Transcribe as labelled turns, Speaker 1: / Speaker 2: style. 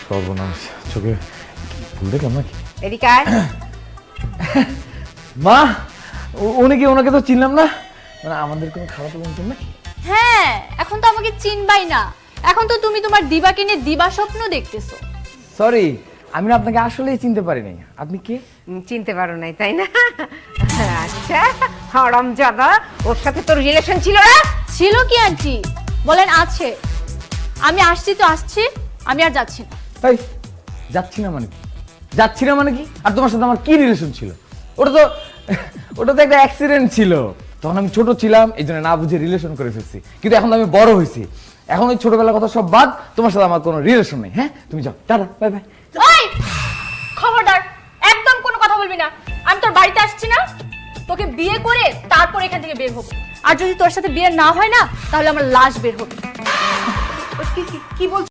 Speaker 1: সর্বনাশ, চোখে ভুল দেখলাম নাকি?
Speaker 2: এদিকে আয়।
Speaker 1: মা, ওনাকে তো চিনলাম না, মানে আমাদের কোনো খারাপ বলতেন নাকি?
Speaker 3: হ্যাঁ, এখন তো আমাকে চিনবাই না, এখন তো তুমি তোমার দিবাকে নিয়ে দিবা স্বপ্ন দেখতেছো।
Speaker 1: সরি, আমি না আপনাকে আসলেই চিনতে পারি নাই। আপনি কে?
Speaker 2: চিনতে পারো নাই তাই না? আচ্ছা, হারামজাদা, ওর সাথে তোর রিলেশন ছিল না?
Speaker 3: ছিল কি আন্টি? বলেন আছে। আমি আসছি তো আসছি, আমি আর যাচ্ছি না।
Speaker 1: তাই যাচ্ছি না মানে কি? যাচ্ছি না মানে কি? আর তোমার সাথে আমার কি রিলেশন ছিল? ওটা তো একটা অ্যাক্সিডেন্ট ছিল। তখন আমি ছোট ছিলাম, এই জন্য না বুঝে রিলেশন করে ফেলছি। কিন্তু এখন তো আমি বড় হয়েছি, এখন ওই ছোটবেলার কথা সব বাদ, তোমার সাথে আমার কোনো রিলেশন নেই। হ্যাঁ, তুমি যাও, টাটা, বাই বাই।
Speaker 3: ওই খবরদার, একদম কোনো কথা বলবি না। আমি তোর বাড়িতে আসছি না, তোকে বিয়ে করে তারপর এখান থেকে বের হবো। আর যদি তোর সাথে বিয়ে না হয় না, তাহলে আমার লাশ বের হবে।
Speaker 2: কি বলছিস?